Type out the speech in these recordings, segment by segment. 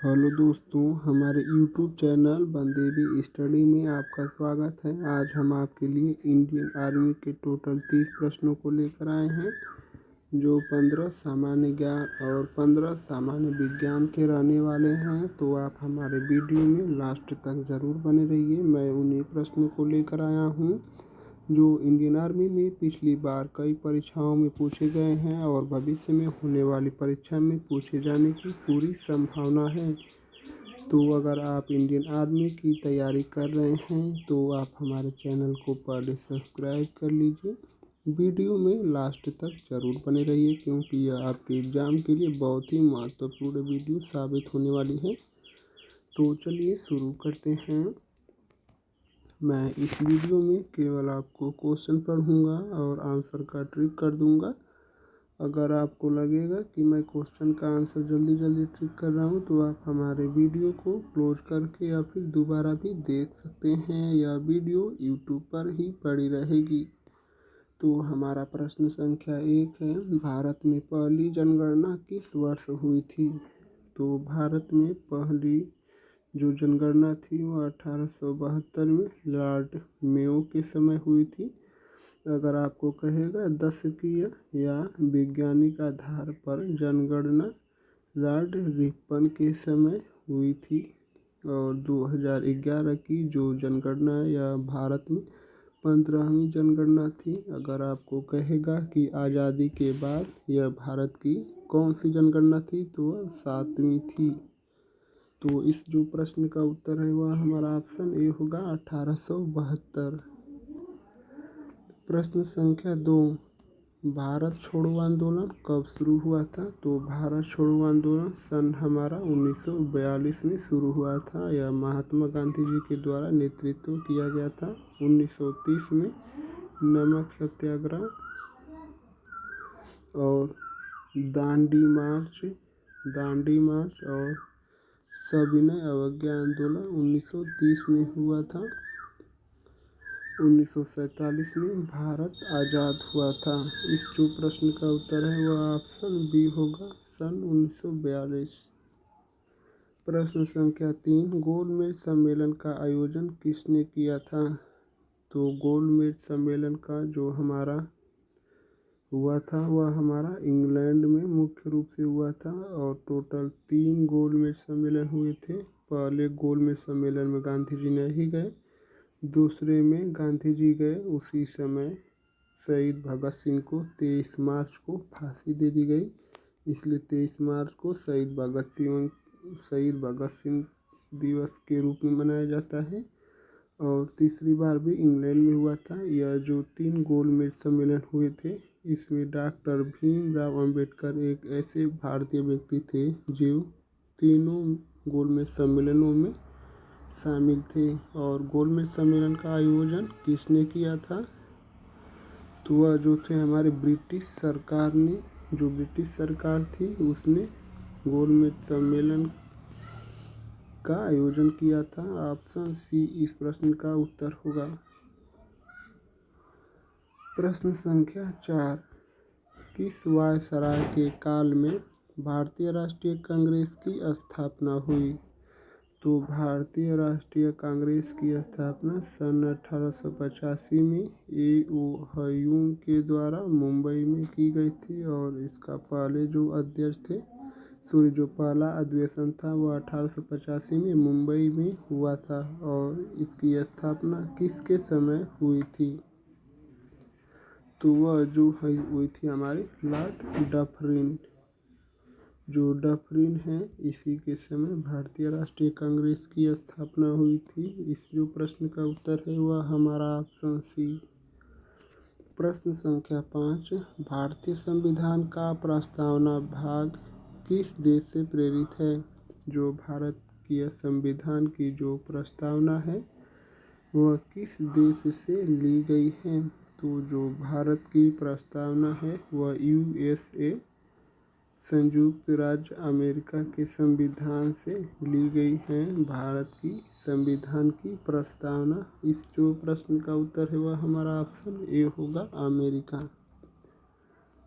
Hello दोस्तों, हमारे YouTube channel बंदेवी study में आपका स्वागत है। आज हम आपके लिए इंडियन आर्मी के टोटल 30 प्रश्नों को लेकर आए हैं, जो 15 सामान्य ज्ञान और 15 सामान्य विज्ञान के रहने वाले हैं। तो आप हमारे वीडियो में लास्ट तक ज़रूर बने रहिए। मैं उन्हीं प्रश्नों को लेकर आया हूँ जो इंडियन आर्मी में पिछली बार कई परीक्षाओं में पूछे गए हैं और भविष्य में होने वाली परीक्षा में पूछे जाने की पूरी संभावना है। तो अगर आप इंडियन आर्मी की तैयारी कर रहे हैं तो आप हमारे चैनल को पहले सब्सक्राइब कर लीजिए। वीडियो में लास्ट तक ज़रूर बने रहिए, क्योंकि यह आपके एग्ज़ाम के लिए बहुत ही महत्वपूर्ण वीडियो साबित होने वाली है। तो चलिए शुरू करते हैं। मैं इस वीडियो में केवल आपको क्वेश्चन पढ़ूंगा और आंसर का ट्रिक कर दूंगा। अगर आपको लगेगा कि मैं क्वेश्चन का आंसर जल्दी जल्दी ट्रिक कर रहा हूं, तो आप हमारे वीडियो को क्लोज करके या फिर दोबारा भी देख सकते हैं। यह वीडियो यूट्यूब पर ही पड़ी रहेगी। तो हमारा प्रश्न संख्या 1 है, भारत में पहली जनगणना किस वर्ष हुई थी? तो भारत में पहली जो जनगणना थी वो 1872 में लॉर्ड मेयो के समय हुई थी। अगर आपको कहेगा दशकीय या वैज्ञानिक आधार पर जनगणना लॉर्ड रिपन के समय हुई थी। और 2011 की जो जनगणना या भारत में 15वीं जनगणना थी। अगर आपको कहेगा कि आज़ादी के बाद यह भारत की कौन सी जनगणना थी, तो वह 7वीं थी। तो इस जो प्रश्न का उत्तर है वह हमारा ऑप्शन ए होगा 1872। प्रश्न संख्या 2, भारत छोड़ो आंदोलन कब शुरू हुआ था? तो भारत छोड़ो आंदोलन सन हमारा 1942 में शुरू हुआ था। यह महात्मा गांधी जी के द्वारा नेतृत्व किया गया था। 1930 में नमक सत्याग्रह और दांडी मार्च और सविनय अवज्ञा आंदोलन 1930 में हुआ था। 1947 में भारत आज़ाद हुआ था। इस जो प्रश्न का उत्तर है वह ऑप्शन बी होगा, सन 1942। प्रश्न संख्या 3, गोलमेज सम्मेलन का आयोजन किसने किया था? तो गोलमेज सम्मेलन का जो हमारा हुआ था वह हमारा इंग्लैंड में मुख्य रूप से हुआ था। और टोटल 3 गोलमेज सम्मेलन हुए थे। पहले गोलमेज सम्मेलन में गांधी जी नहीं गए, दूसरे में गांधी जी गए। उसी समय शहीद भगत सिंह को 23 मार्च को फांसी दे दी गई, इसलिए 23 मार्च को शहीद भगत सिंह दिवस के रूप में मनाया जाता है। और तीसरी बार भी इंग्लैंड में हुआ था। यह जो 3 गोलमेज सम्मेलन हुए थे, इसमें डॉक्टर भीमराव अंबेडकर एक ऐसे भारतीय व्यक्ति थे जो तीनों गोलमेज सम्मेलनों में शामिल थे। और गोलमेज सम्मेलन का आयोजन किसने किया था? तो वह जो थे हमारे ब्रिटिश सरकार ने, जो ब्रिटिश सरकार थी उसने गोलमेज सम्मेलन का आयोजन किया था। ऑप्शन सी इस प्रश्न का उत्तर होगा। प्रश्न संख्या 4, किस वायसराय के काल में भारतीय राष्ट्रीय कांग्रेस की स्थापना हुई? तो भारतीय राष्ट्रीय कांग्रेस की स्थापना सन 1885 में ए.ओ. ह्यूम के द्वारा मुंबई में की गई थी। और इसका पहले जो अध्यक्ष थे, जो पहला अधिवेशन था वह 1885 में मुंबई में हुआ था। और इसकी स्थापना किसके समय हुई थी? तो वह जो हुई थी हमारी लॉर्ड डफरिन। जो डफरिन है, इसी के समय भारतीय राष्ट्रीय कांग्रेस की स्थापना हुई थी। इस जो प्रश्न का उत्तर है वह हमारा ऑप्शन सी। प्रश्न संख्या 5, भारतीय संविधान का प्रस्तावना भाग किस देश से प्रेरित है? जो भारत की संविधान की जो प्रस्तावना है वह किस देश से ली गई है? तो जो भारत की प्रस्तावना है वह USA संयुक्त राज्य अमेरिका के संविधान से ली गई है। भारत की संविधान की प्रस्तावना। इस जो प्रश्न का उत्तर है वह हमारा ऑप्शन ए होगा, अमेरिका।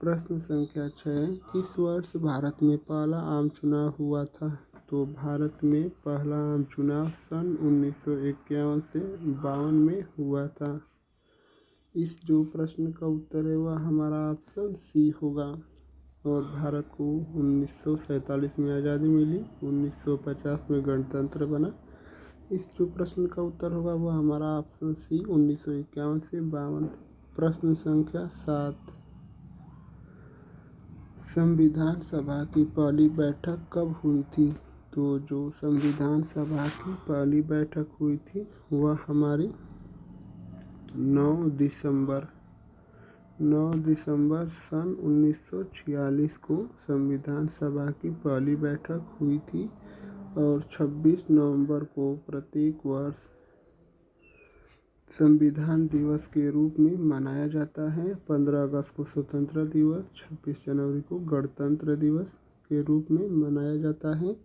प्रश्न संख्या 6, किस वर्ष भारत में पहला आम चुनाव हुआ था? तो भारत में पहला आम चुनाव सन 1951 से 52 में हुआ था। इस जो प्रश्न का उत्तर है वह हमारा ऑप्शन सी होगा। और भारत को 1947 में आज़ादी मिली, 1950 में गणतंत्र बना। इस जो प्रश्न का उत्तर होगा वह हमारा ऑप्शन सी 1951 से 52। प्रश्न संख्या 7, संविधान सभा की पहली बैठक कब हुई थी? तो जो संविधान सभा की पहली बैठक हुई थी वह हमारी 9 दिसंबर सन 1946 को संविधान सभा की पहली बैठक हुई थी। और 26 नवंबर को प्रत्येक वर्ष संविधान दिवस के रूप में मनाया जाता है। 15 अगस्त को स्वतंत्रता दिवस, 26 जनवरी को गणतंत्र दिवस के रूप में मनाया जाता है।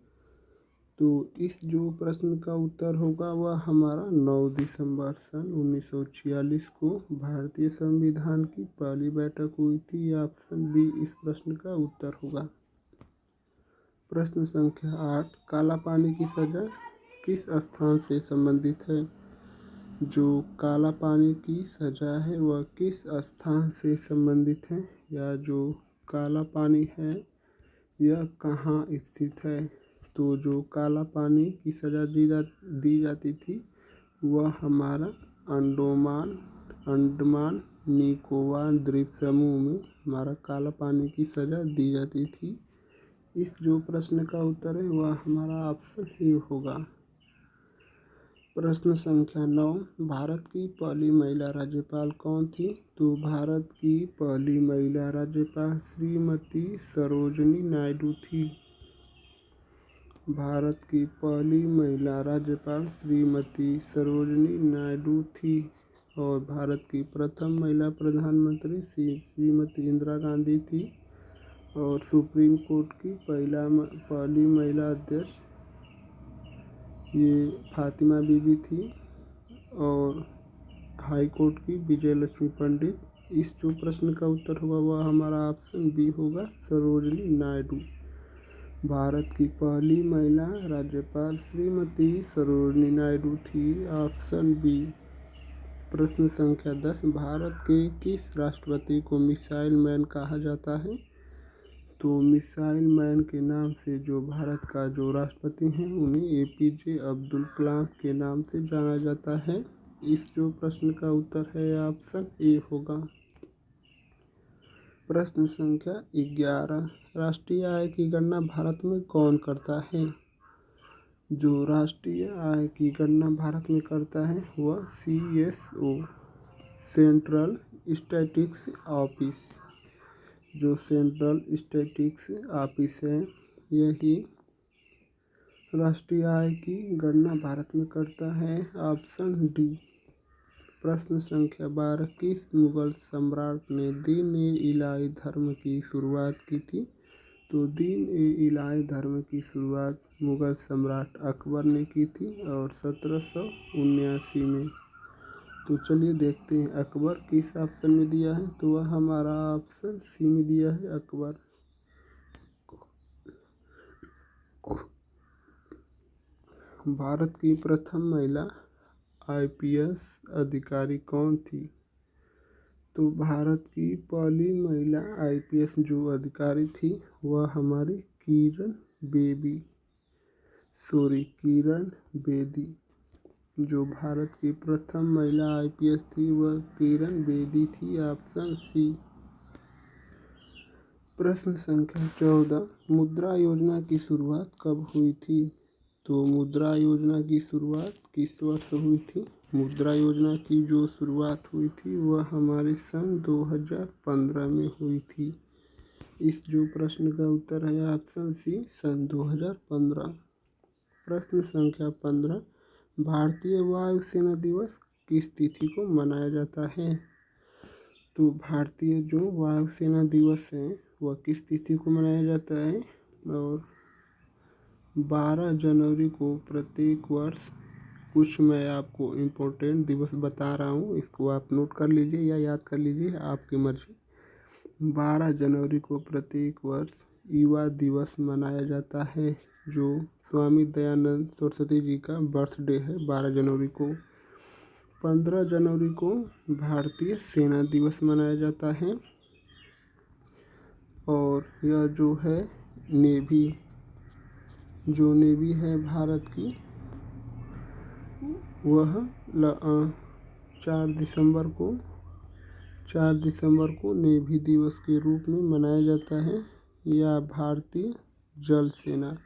तो इस जो प्रश्न का उत्तर होगा वह हमारा 9 दिसंबर सन 1946 को भारतीय संविधान की पहली बैठक हुई थी। ऑप्शन बी इस प्रश्न का उत्तर होगा। प्रश्न संख्या 8, काला पानी की सजा किस स्थान से संबंधित है? जो काला पानी की सजा है वह किस स्थान से संबंधित है, या जो काला पानी है यह कहाँ स्थित है? तो जो काला पानी की सजा दी जाती थी वह हमारा अंडमान निकोबार द्वीप समूह में हमारा काला पानी की सजा दी जाती थी। इस जो प्रश्न का उत्तर है वह हमारा ऑप्शन ए होगा। प्रश्न संख्या 9, भारत की पहली महिला राज्यपाल कौन थी? तो भारत की पहली महिला राज्यपाल श्रीमती सरोजिनी नायडू थी। भारत की पहली महिला राज्यपाल श्रीमती सरोजिनी नायडू थी। और भारत की प्रथम महिला प्रधानमंत्री श्रीमती इंदिरा गांधी थी। और सुप्रीम कोर्ट की पहली महिला अध्यक्ष ये फातिमा बीबी थी। और हाई कोर्ट की विजय लक्ष्मी पंडित। इस जो प्रश्न का उत्तर होगा वह हमारा ऑप्शन बी होगा, सरोजिनी नायडू। भारत की पहली महिला राज्यपाल श्रीमती सरोजिनी नायडू थी। Option B. प्रश्न संख्या 10, भारत के किस राष्ट्रपति को मिसाइल मैन कहा जाता है? तो मिसाइल मैन के नाम से जो भारत का जो राष्ट्रपति हैं उन्हें APJ अब्दुल कलाम के नाम से जाना जाता है। इस जो प्रश्न का उत्तर है ऑप्शन ए होगा। प्रश्न संख्या 11, राष्ट्रीय आय की गणना भारत में कौन करता है? जो राष्ट्रीय आय की गणना भारत में करता है वह CSO, सेंट्रल स्टैटिस्टिक्स ऑफिस। जो सेंट्रल स्टैटिस्टिक्स ऑफिस है यही राष्ट्रीय आय की गणना भारत में करता है। Option D. प्रश्न संख्या 12, किस मुगल सम्राट ने दीन-ए-इलाही धर्म की शुरुआत की थी? तो दीन-ए-इलाही धर्म की शुरुआत मुगल सम्राट अकबर ने की थी और 1779 में। तो चलिए देखते हैं अकबर किस ऑप्शन में दिया है। तो वह हमारा ऑप्शन सी में दिया है, अकबर। भारत की प्रथम महिला IPS अधिकारी कौन थी? तो भारत की पहली महिला IPS जो अधिकारी थी वह हमारी किरण बेदी। जो भारत की प्रथम महिला IPS थी वह किरण बेदी थी। Option C. प्रश्न संख्या 14, मुद्रा योजना की शुरुआत कब हुई थी? तो मुद्रा योजना की शुरुआत किस वर्ष हुई थी? मुद्रा योजना की जो शुरुआत हुई थी वह हमारे सन 2015 में हुई थी। इस जो प्रश्न का उत्तर है ऑप्शन सी, सन 2015। प्रश्न संख्या 15, भारतीय वायुसेना दिवस किस तिथि को मनाया जाता है? तो भारतीय जो वायुसेना दिवस है वह किस तिथि को मनाया जाता है? और 12 जनवरी को प्रत्येक वर्ष। कुछ मैं आपको इम्पोर्टेंट दिवस बता रहा हूँ, इसको आप नोट कर लीजिए या याद कर लीजिए, आपकी मर्जी। 12 जनवरी को प्रत्येक वर्ष युवा दिवस मनाया जाता है। जो स्वामी दयानंद सरस्वती जी का बर्थडे है 12 जनवरी को। 15 जनवरी को भारतीय सेना दिवस मनाया जाता है। और यह जो है नेवी है भारत की, वह 4 दिसंबर को नेवी दिवस के रूप में मनाया जाता है। यह भारतीय जल सेना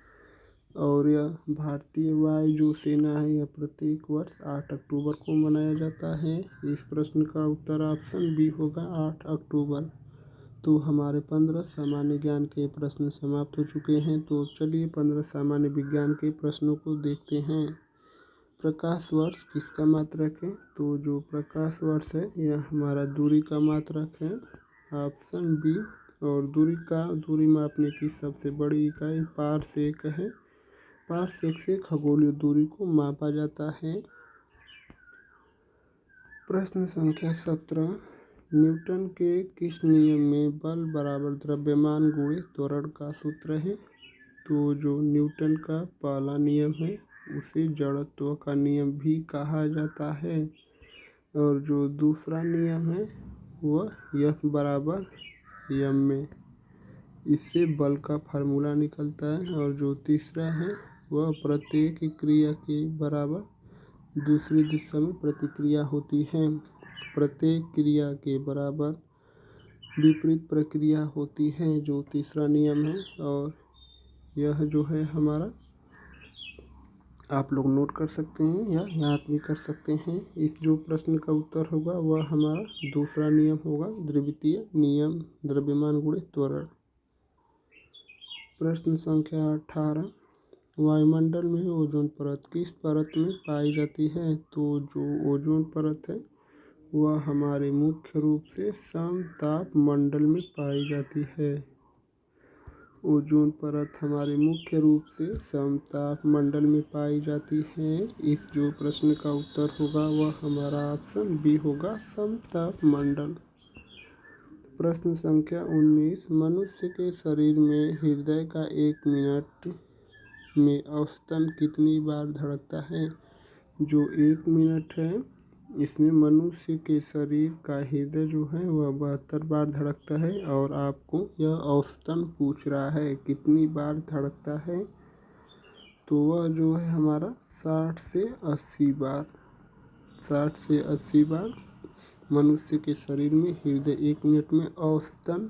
और यह भारतीय वायु सेना है, यह प्रत्येक वर्ष 8 अक्टूबर को मनाया जाता है। इस प्रश्न का उत्तर ऑप्शन बी होगा 8 अक्टूबर। तो हमारे 15 सामान्य ज्ञान के प्रश्न समाप्त हो चुके हैं। तो चलिए 15 सामान्य विज्ञान के प्रश्नों को देखते हैं। प्रकाश वर्ष किसका मात्रक है? तो जो प्रकाश वर्ष है यह हमारा दूरी का मात्रक है, ऑप्शन बी। और दूरी मापने की सबसे बड़ी इकाई पारसेक है। पारसेक से खगोलीय दूरी को मापा जाता है। प्रश्न संख्या 17, न्यूटन के किस नियम में बल बराबर द्रव्यमान गुणे त्वरण का सूत्र है? तो जो न्यूटन का पहला नियम है उसे जड़त्व का नियम भी कहा जाता है। और जो दूसरा नियम है वह F बराबर m, इससे बल का फार्मूला निकलता है। और जो तीसरा है वह प्रत्येक क्रिया के बराबर दूसरी दिशा में प्रतिक्रिया होती है। प्रत्येक क्रिया के बराबर विपरीत प्रक्रिया होती है, जो तीसरा नियम है। और यह जो है हमारा, आप लोग नोट कर सकते हैं या याद भी कर सकते हैं। इस जो प्रश्न का उत्तर होगा वह हमारा दूसरा नियम होगा, द्वितीय नियम, द्रव्यमान गुणे त्वरण। प्रश्न संख्या 18, वायुमंडल में ओजोन परत किस परत में पाई जाती है? तो जो ओजोन परत है वह हमारे मुख्य रूप से समताप मंडल में पाई जाती है। ओजोन परत हमारे मुख्य रूप से समताप मंडल में पाई जाती है। इस जो प्रश्न का उत्तर होगा वह हमारा ऑप्शन बी होगा, समताप मंडल। प्रश्न संख्या 19, मनुष्य के शरीर में हृदय का 1 मिनट में औसतन कितनी बार धड़कता है? जो 1 मिनट है इसमें मनुष्य के शरीर का हृदय जो है वह 72 बार धड़कता है। और आपको यह औसतन पूछ रहा है कितनी बार धड़कता है, तो वह जो है हमारा 60 से 80 बार। 60 से 80 बार मनुष्य के शरीर में हृदय 1 मिनट में औसतन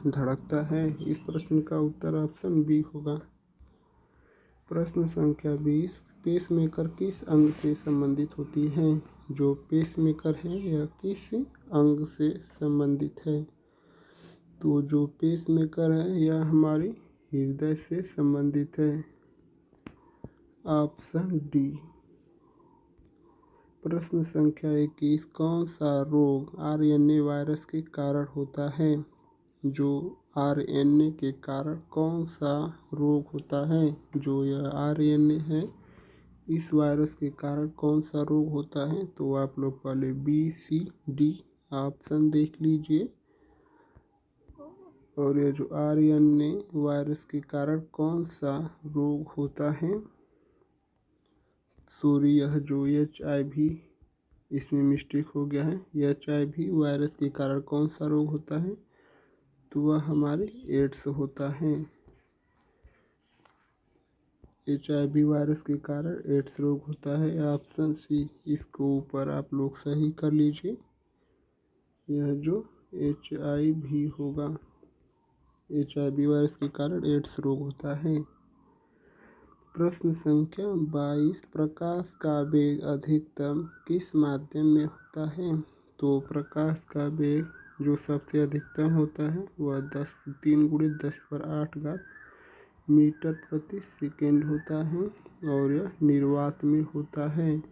धड़कता है। इस प्रश्न का उत्तर ऑप्शन बी होगा। प्रश्न संख्या 20, पेसमेकर किस अंग से संबंधित होती है? जो पेसमेकर है यह किस अंग से संबंधित है? तो जो पेसमेकर है यह हमारी हृदय से संबंधित है, ऑप्शन डी। प्रश्न संख्या 21, कौन सा रोग आरएनए वायरस के कारण होता है? जो आरएनए के कारण कौन सा रोग होता है? जो यह आरएनए है इस वायरस के कारण कौन सा रोग होता है? तो आप लोग पहले बी, सी, डी ऑप्शन देख लीजिए। और यह जो आरएनए वायरस के कारण कौन सा रोग होता है, सॉरी यह जो HIV, इसमें मिस्टेक हो गया है। HIV वायरस के कारण कौन सा रोग होता है? तो वह हमारे एड्स होता है। HIV वायरस के कारण एड्स रोग होता है, ऑप्शन सी। इसको ऊपर आप लोग सही कर लीजिए, यह जो HIV होगा, HIV वायरस के कारण एड्स रोग होता है। प्रश्न संख्या 22, प्रकाश का वेग अधिकतम किस माध्यम में होता है? तो प्रकाश का वेग जो सबसे अधिकतम होता है वह 3 × 10⁸ मीटर प्रति सेकेंड होता है। और यह निर्वात में होता है।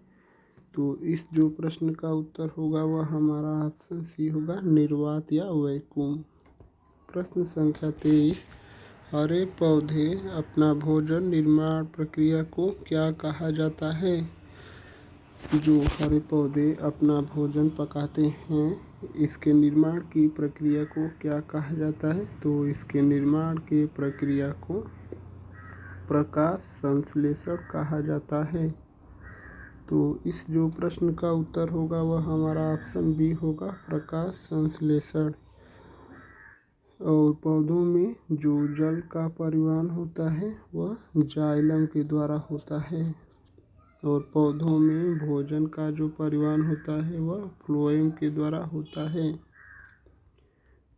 तो इस जो प्रश्न का उत्तर होगा वह हमारा ऑप्शन सी होगा, निर्वात या वैक्यूम। प्रश्न संख्या 23, हरे पौधे अपना भोजन निर्माण प्रक्रिया को क्या कहा जाता है? जो हरे पौधे अपना भोजन पकाते हैं इसके निर्माण की प्रक्रिया को क्या कहा जाता है? तो इसके निर्माण की प्रक्रिया को प्रकाश संश्लेषण कहा जाता है? तो इस जो प्रश्न का उत्तर होगा वह हमारा ऑप्शन बी होगा, प्रकाश संश्लेषण। और पौधों में जो जल का परिवहन होता है वह जाइलम के द्वारा होता है। और पौधों में भोजन का जो परिवहन होता है वह फ्लोएम के द्वारा होता है।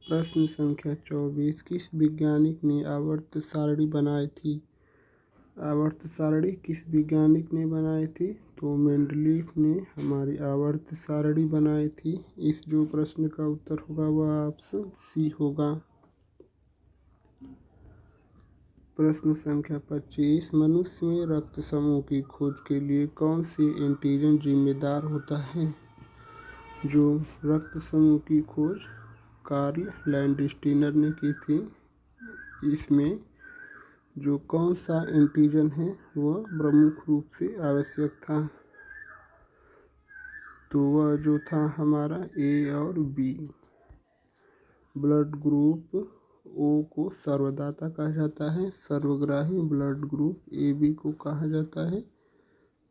प्रश्न संख्या 24, किस वैज्ञानिक ने आवर्त सारणी बनाई थी? आवर्त सारणी किस वैज्ञानिक ने बनाई थी? तो मेंडलीफ ने हमारी आवर्त सारणी बनाई थी। इस जो प्रश्न का उत्तर होगा वह ऑप्शन सी होगा। प्रश्न संख्या 25, मनुष्य में रक्त समूह की खोज के लिए कौन से एंटीजन जिम्मेदार होता है? जो रक्त समूह की खोज कार्ल लैंडस्टीनर ने की थी, इसमें जो कौन सा एंटीजन है वह प्रमुख रूप से आवश्यक था? तो वह जो था हमारा ए और बी। ब्लड ग्रुप ओ को सर्वदाता कहा जाता है, सर्वग्राही ब्लड ग्रुप ए बी को कहा जाता है।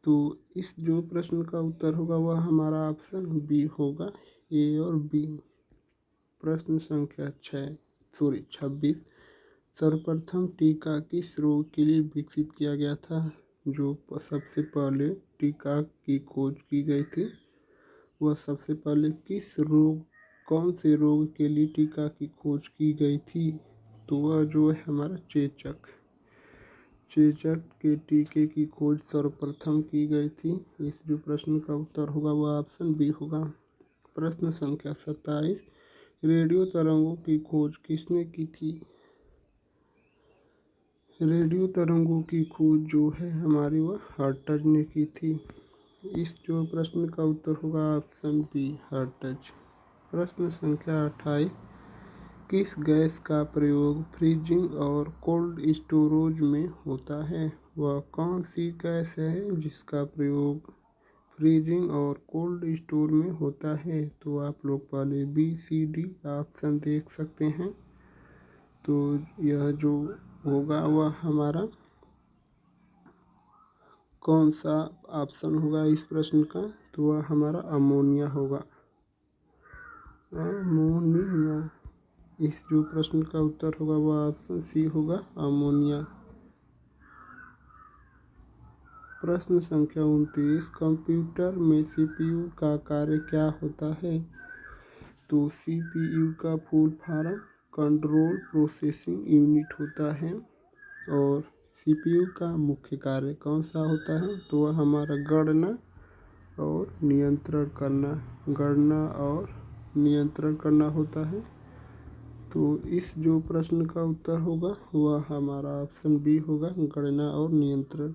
तो इस जो प्रश्न का उत्तर होगा वह हमारा ऑप्शन बी होगा, ए और बी। प्रश्न संख्या 26, सर्वप्रथम टीका किस रोग के लिए विकसित किया गया था? जो सबसे पहले टीका की खोज की गई थी वह सबसे पहले कौन से रोग के लिए टीका की खोज की गई थी? तो वह जो है हमारा चेचक के टीके की खोज सर्वप्रथम की गई थी। इस जो प्रश्न का उत्तर होगा वह ऑप्शन बी होगा। प्रश्न संख्या 27, रेडियो तरंगों की खोज किसने की थी? रेडियो तरंगों की खोज जो है हमारी वह हर्ट्ज ने की थी। इस जो प्रश्न का उत्तर होगा ऑप्शन बी, हर्ट्ज। प्रश्न संख्या 28, किस गैस का प्रयोग फ्रीजिंग और कोल्ड स्टोरेज में होता है? वह कौन सी गैस है जिसका प्रयोग फ्रीजिंग और कोल्ड स्टोर में होता है? तो आप लोग पहले बी सी डी ऑप्शन देख सकते हैं। तो यह जो होगा वह हमारा कौन सा ऑप्शन होगा इस प्रश्न का? तो वह हमारा अमोनिया होगा, अमोनिया। इस जो प्रश्न का उत्तर होगा वह ऑप्शन सी होगा, अमोनिया। प्रश्न संख्या 29, कंप्यूटर में सीपीयू का कार्य क्या होता है? तो सीपीयू का full form control processing unit होता है। और सीपीयू का मुख्य कार्य कौन सा होता है? तो वह हमारा गणना और नियंत्रण करना होता है। तो इस जो प्रश्न का उत्तर होगा वह हमारा ऑप्शन बी होगा, गणना और नियंत्रण।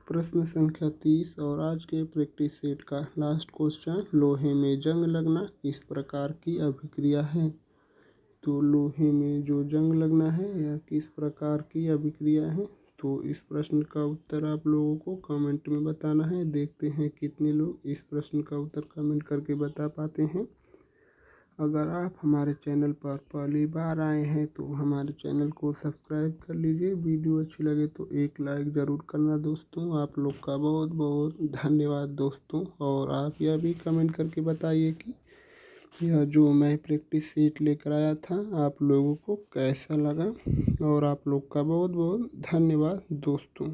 प्रश्न संख्या 30 और आज के प्रैक्टिस सेट का लास्ट क्वेश्चन, लोहे में जंग लगना किस प्रकार की अभिक्रिया है? तो लोहे में जो जंग लगना है यह किस प्रकार की अभिक्रिया है? तो इस प्रश्न का उत्तर आप लोगों को कमेंट में बताना है। देखते हैं कितने लोग इस प्रश्न का उत्तर कमेंट करके बता पाते हैं। अगर आप हमारे चैनल पर पहली बार आए हैं तो हमारे चैनल को सब्सक्राइब कर लीजिए। वीडियो अच्छी लगे तो एक लाइक ज़रूर करना दोस्तों। आप लोग का बहुत बहुत धन्यवाद दोस्तों। और आप यह भी कमेंट करके बताइए कि यह जो मैं प्रैक्टिस सेट लेकर आया था आप लोगों को कैसा लगा। और आप लोग का बहुत बहुत धन्यवाद दोस्तों।